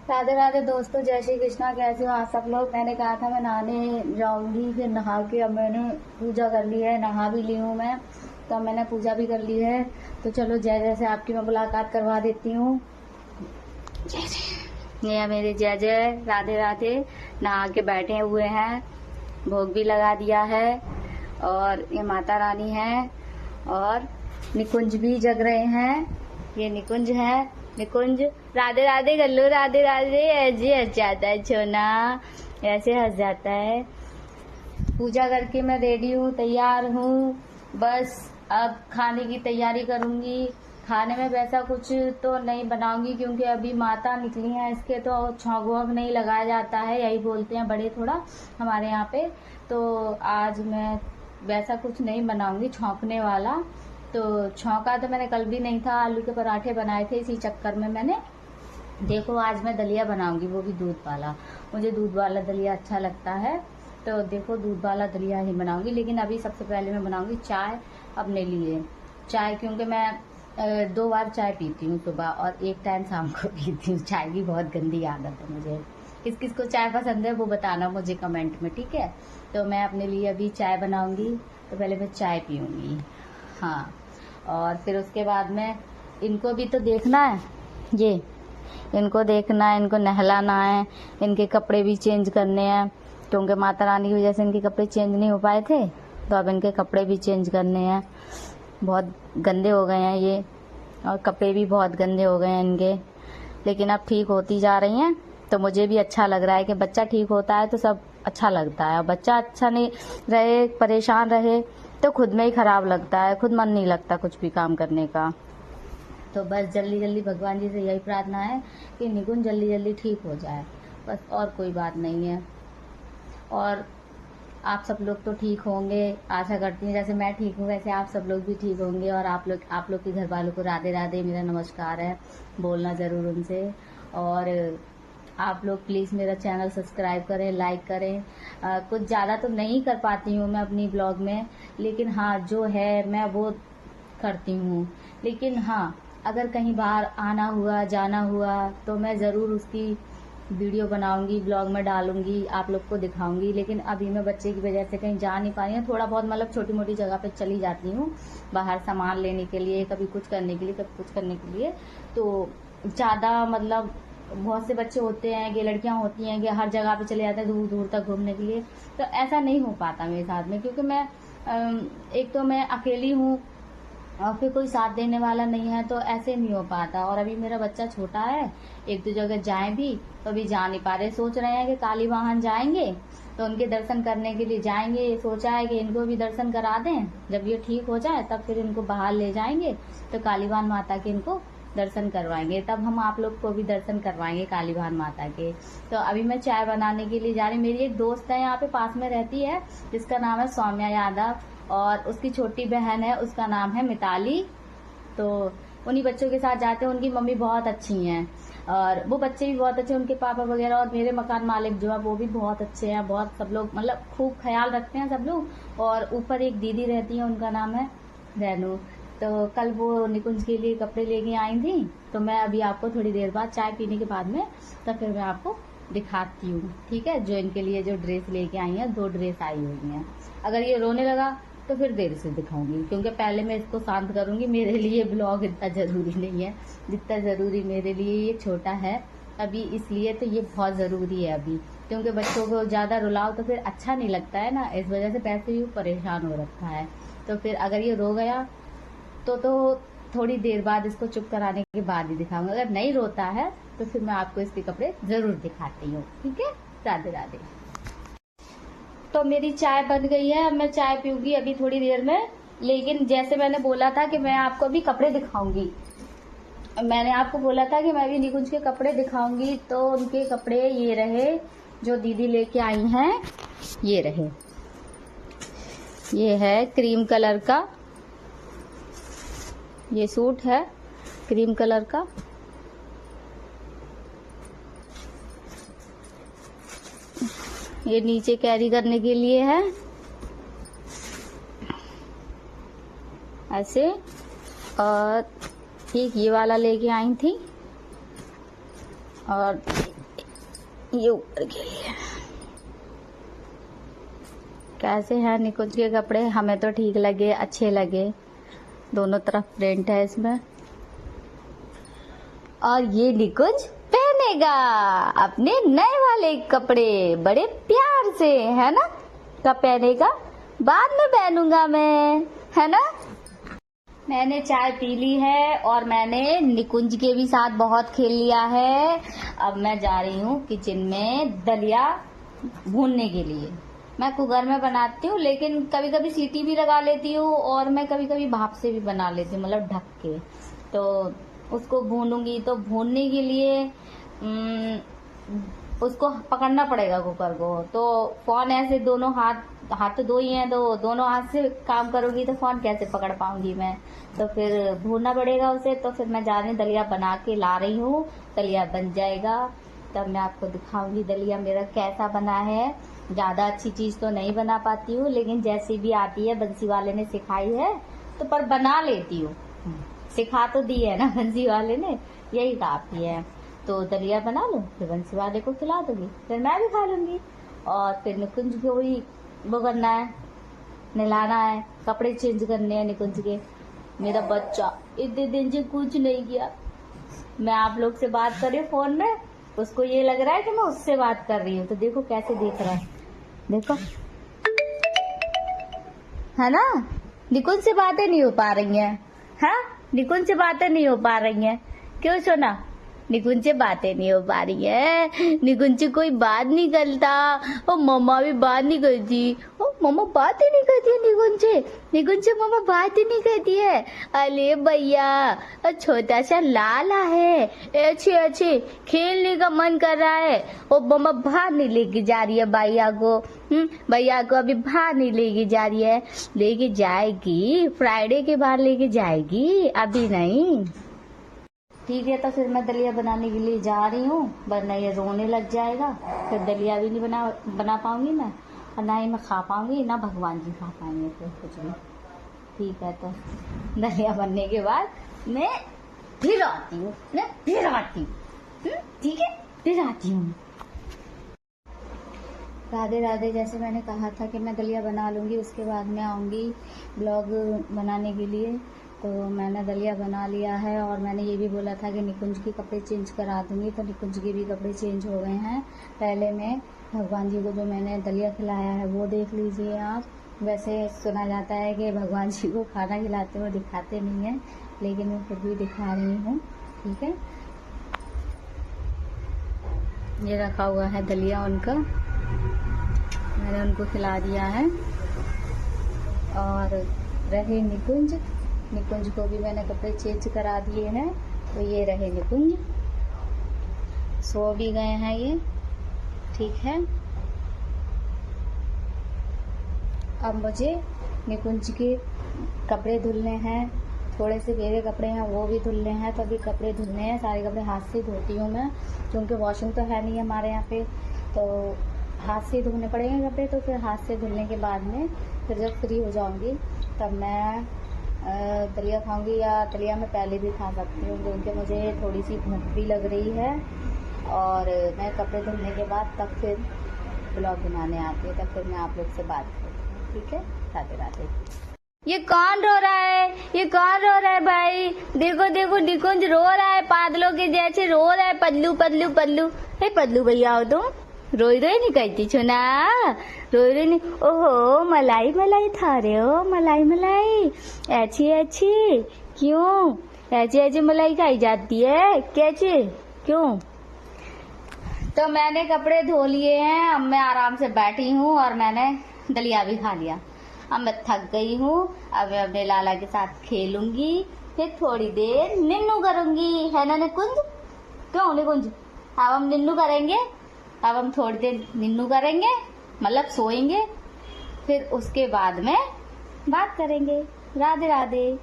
राधे राधे दोस्तों, जय श्री कृष्णा। कैसे हो आप सब लोग। मैंने कहा था मैं नहाने जाऊंगी, फिर नहा के अब मैंने पूजा कर ली है, नहा भी ली हूँ मैं, तो मैंने पूजा भी कर ली है। तो चलो जय जय से आपकी मैं मुलाकात करवा देती हूँ। जय जय। ये मेरे जय जय, राधे राधे। नहा के बैठे हुए हैं, भोग भी लगा दिया है, और ये माता रानी है और निकुंज भी जग रहे हैं। ये निकुंज है, निकुंज राधे राधे कर लो, राधे राधे। ऐसे हंस जाता है छोना, ऐसे हंस जाता है। पूजा करके मैं रेडी हूँ, तैयार हूँ। बस अब खाने की तैयारी करूंगी। खाने में वैसा कुछ तो नहीं बनाऊंगी, क्योंकि अभी माता निकली है, इसके तो छौंक वौंक नहीं लगाया जाता है, यही बोलते हैं बड़े थोड़ा हमारे यहाँ पे। तो आज मैं वैसा कुछ नहीं बनाऊंगी छौंकने वाला। तो छौंका तो मैंने कल भी नहीं था, आलू के पराठे बनाए थे, इसी चक्कर में मैंने देखो आज मैं दलिया बनाऊंगी, वो भी दूध वाला। मुझे दूध वाला दलिया अच्छा लगता है, तो देखो दूध वाला दलिया ही बनाऊंगी। लेकिन अभी सबसे पहले मैं बनाऊंगी चाय अपने लिए। चाय क्योंकि मैं 2 बार चाय पीती हूँ, सुबह और 1 टाइम शाम को पीती हूँ। चाय की बहुत गंदी आदत है मुझे। किस किस को चाय पसंद है वो बताना मुझे कमेंट में, ठीक है। तो मैं अपने लिए अभी चाय बनाऊंगी, तो पहले मैं चाय पीऊंगी। हाँ, और फिर उसके बाद में इनको भी तो देखना है, ये इनको देखना है, इनको नहलाना है, इनके कपड़े भी चेंज करने हैं, क्योंकि माता रानी की वजह से इनके कपड़े चेंज नहीं हो पाए थे, तो अब इनके कपड़े भी चेंज करने हैं। बहुत गंदे हो गए हैं ये, और कपड़े भी बहुत गंदे हो गए हैं इनके, लेकिन अब ठीक होती जा रही हैं। तो मुझे भी अच्छा लग रहा है कि बच्चा ठीक होता है तो सब अच्छा लगता है, और बच्चा अच्छा नहीं रहे, परेशान रहे, तो खुद में ही खराब लगता है, खुद मन नहीं लगता कुछ भी काम करने का। तो बस जल्दी जल्दी भगवान जी से यही प्रार्थना है कि निकुंज जल्दी जल्दी ठीक हो जाए, बस, और कोई बात नहीं है। और आप सब लोग तो ठीक होंगे, आशा करती हूँ। जैसे मैं ठीक हूँ वैसे आप सब लोग भी ठीक होंगे, और आप लोग के घर वालों को राधे राधे मेरा नमस्कार है, बोलना ज़रूर उनसे। और आप लोग प्लीज़ मेरा चैनल सब्सक्राइब करें, लाइक करें। कुछ ज़्यादा तो नहीं कर पाती हूँ मैं अपनी ब्लॉग में, लेकिन हाँ जो है मैं वो करती हूँ। लेकिन हाँ, अगर कहीं बाहर आना हुआ, जाना हुआ, तो मैं ज़रूर उसकी वीडियो बनाऊंगी, ब्लॉग में डालूंगी, आप लोग को दिखाऊंगी। लेकिन अभी मैं बच्चे की वजह से कहीं जा नहीं पा रही हूँ। थोड़ा बहुत मतलब छोटी मोटी जगह पे चली जाती हूँ, बाहर सामान लेने के लिए, कभी कुछ करने के लिए, कभी कुछ करने के लिए। तो ज़्यादा मतलब बहुत से बच्चे होते हैं कि लड़कियां होती हैं कि हर जगह पे चले जाते हैं दूर दूर तक घूमने के लिए, तो ऐसा नहीं हो पाता मेरे साथ में, क्योंकि मैं एक तो मैं अकेली हूँ, और फिर कोई साथ देने वाला नहीं है, तो ऐसे नहीं हो पाता। और अभी मेरा बच्चा छोटा है, 1-2 जगह जाए भी तो अभी जा नहीं पा रहे। सोच रहे हैं कि काली वाहन जाएंगे, तो उनके दर्शन करने के लिए जाएंगे। सोचा है कि इनको भी दर्शन करा दें, जब ये ठीक हो जाए तब फिर इनको बाहर ले जाएंगे, तो कालीवान माता के इनको दर्शन करवाएंगे, तब हम आप लोग को भी दर्शन करवाएंगे कालीवान माता के। तो अभी मैं चाय बनाने के लिए जा रही हूँ। मेरी एक दोस्त है यहाँ पे पास में रहती है, जिसका नाम है सौम्या यादव, और उसकी छोटी बहन है, उसका नाम है मिताली। तो उन्हीं बच्चों के साथ जाते हैं। उनकी मम्मी बहुत अच्छी हैं, और वो बच्चे भी बहुत अच्छे, उनके पापा वगैरह, और मेरे मकान मालिक जो है वो भी बहुत अच्छे हैं। बहुत सब लोग मतलब खूब ख्याल रखते हैं सब लोग। और ऊपर एक दीदी रहती है, उनका नाम है रेनू। तो कल वो निकुंज के लिए कपड़े लेके आई थी, तो मैं अभी आपको थोड़ी देर बाद चाय पीने के बाद में तो फिर मैं आपको दिखाती हूँ, ठीक है। जो इनके लिए जो ड्रेस लेके आई है, 2 ड्रेस आई हुई हैं। अगर ये रोने लगा तो फिर देर से दिखाऊंगी, क्योंकि पहले मैं इसको शांत करूंगी। मेरे लिए ब्लॉग इतना जरूरी नहीं है जितना जरूरी मेरे लिए ये छोटा है अभी, इसलिए तो ये बहुत जरूरी है अभी, क्योंकि बच्चों को ज्यादा रुलाओ तो फिर अच्छा नहीं लगता है ना, इस वजह से वैसे भी परेशान हो रखा है। तो फिर अगर ये रो गया तो थोड़ी देर बाद इसको चुप कराने के बाद ही दिखाऊंगा। अगर नहीं रोता है तो फिर मैं आपको इसके कपड़े जरूर दिखाती हूँ, ठीक है। राधे राधे। तो मेरी चाय बन गई है, अब मैं चाय पीऊंगी अभी थोड़ी देर में। लेकिन जैसे मैंने बोला था कि मैं आपको भी कपड़े दिखाऊंगी, मैंने आपको बोला था कि मैं भी निकुंज के कपड़े दिखाऊंगी, तो उनके कपड़े ये रहे जो दीदी लेके आई हैं, ये रहे। ये है क्रीम कलर का, ये सूट है क्रीम कलर का। ये नीचे कैरी करने के लिए है ऐसे। और एक ये वाला लेके आई थी, और ये ऊपर के लिए। कैसे हैं निकुंज के कपड़े? हमें तो ठीक लगे, अच्छे लगे। दोनों तरफ प्रिंट है इसमें। और ये निकुंज पहनेगा अपने नए वाले कपड़े बड़े प्यार से, है ना? कब पहनेगा? बाद में पहनूंगा मैं, है ना? मैंने चाय पी ली है और मैंने निकुंज के भी साथ बहुत खेल लिया है। अब मैं जा रही हूँ किचन में दलिया भूनने के लिए। मैं कुकर में बनाती हूँ, लेकिन कभी कभी सीटी भी लगा लेती हूँ और मैं कभी कभी भाप से भी बना लेती हूँ, मतलब ढक के। तो उसको भूनूंगी, तो भूनने के लिए उसको पकड़ना पड़ेगा कुकर को। तो फोन ऐसे दोनों हाथ तो दो ही हैं, तो दोनों हाथ से काम करूंगी तो फोन कैसे पकड़ पाऊंगी मैं? तो फिर भूनना पड़ेगा उसे। तो फिर मैं जा रही हूँ, दलिया बना के ला रही हूँ। दलिया बन जाएगा तब मैं आपको दिखाऊंगी दलिया मेरा कैसा बना है। ज्यादा अच्छी चीज तो नहीं बना पाती हूँ, लेकिन जैसी भी आती है बंसी वाले ने सिखाई है तो पर बना लेती हूँ। सिखा तो दी है ना बंसी वाले ने, यही काफी है। तो दलिया बना लो, फिर बंसी वाले को खिला दूंगी, फिर मैं भी खा लूंगी। और फिर निकुंज को भी वो करना है, नहलाना है, कपड़े चेंज करने हैं निकुंज के। मेरा बच्चा इतने दिन से कुछ नहीं किया। मैं आप लोग से बात कर रही हूँ फोन में, उसको ये लग रहा है कि मैं उससे बात कर रही हूँ। तो देखो कैसे देख रहा है, देखो, है ना? निकुंज से बातें नहीं हो पा रही हैं, हाँ? निकुंज से बातें नहीं हो पा रही हैं, क्यों सोना? निकुंज से बातें नहीं हो पा रही है। निकुंज से कोई बात नहीं करता, और मम्मा भी बात नहीं करती। ओ मम्मा बात ही नहीं करती है निकुंज से मम्मा बात ही नहीं करती है। अरे भैया छोटा सा लाला है, अच्छे खेलने का मन कर रहा है, और मम्मा बाहर नहीं लेके जा रही है भैया को। भैया को अभी बाहर नहीं लेके जा रही है, लेके जाएगी फ्राइडे के बाद लेके जाएगी, अभी नहीं। ठीक है, तो फिर मैं दलिया बनाने के लिए जा रही हूँ, वरना ये रोने लग जाएगा। फिर दलिया भी नहीं बना पाऊंगी मैं, और ना ही मैं खा पाऊंगी, ना भगवान जी खा पाएंगे फिर कुछ भी। ठीक है, तो दलिया बनने के बाद मैं फिर आती हूँ, ठीक है, फिर आती हूँ। राधे राधे। जैसे मैंने कहा था कि मैं दलिया बना लूंगी, उसके बाद मैं आऊंगी ब्लॉग बनाने के लिए। तो मैंने दलिया बना लिया है, और मैंने ये भी बोला था कि निकुंज के कपड़े चेंज करा दूंगी, तो निकुंज के भी कपड़े चेंज हो गए हैं। पहले मैं भगवान जी को जो मैंने दलिया खिलाया है वो देख लीजिए आप। वैसे सुना जाता है कि भगवान जी को खाना खिलाते हुए दिखाते नहीं है, लेकिन मैं फिर भी दिखा रही हूँ, ठीक है। ये रखा हुआ है दलिया उनका, मैंने उनको खिला दिया है। और रहे निकुंज को भी मैंने कपड़े चेंज करा दिए हैं। तो ये रहे निकुंज, सो भी गए हैं ये, ठीक है। अब मुझे निकुंज के कपड़े धुलने हैं, थोड़े से मेरे कपड़े हैं वो भी धुलने हैं। तो अभी कपड़े धुलने हैं, सारे कपड़े हाथ से धोती हूँ मैं, क्योंकि वॉशिंग तो है नहीं हमारे यहाँ पे, तो हाथ से धोने पड़ेंगे कपड़े। तो फिर हाथ से धुलने के बाद में फिर जब फ्री हो जाऊंगी तब मैं दलिया खाऊंगी, या दलिया मैं पहले भी खा सकती हूँ, क्योंकि मुझे थोड़ी सी भूख भी लग रही है। और मैं कपड़े धुलने के बाद तब फिर ब्लॉग बनाने आती है, तब फिर मैं आप लोग से बात करूँ, ठीक है। राधे राधे। ये कौन रो रहा है? ये कौन रो रहा है भाई? देखो देखो निकुंज रो रहा है, पागलों के जैसे रो रहा है। पल्लू पल्लू पल्लू, हे पल्लू भैया हो तुम? रोई नहीं कहती छुना, रोई नहीं। ओहो मलाई मलाई था रहे हो, मलाई अच्छी क्यों? ऐसी मलाई खाई जाती है कैसे, क्यों? तो मैंने कपड़े धो लिए हैं, अब मैं आराम से बैठी हूँ और मैंने दलिया भी खा लिया। अब मैं थक गई हूँ, अब मैं अपने लाला के साथ खेलूंगी, फिर थोड़ी देर निन्नू करूंगी, है ना निकुंज? क्यों निकुंज? अब हम निन्नू करेंगे, अब हम थोड़ी देर निन्नू करेंगे, मतलब सोएंगे, फिर उसके बाद में बात करेंगे। राधे राधे।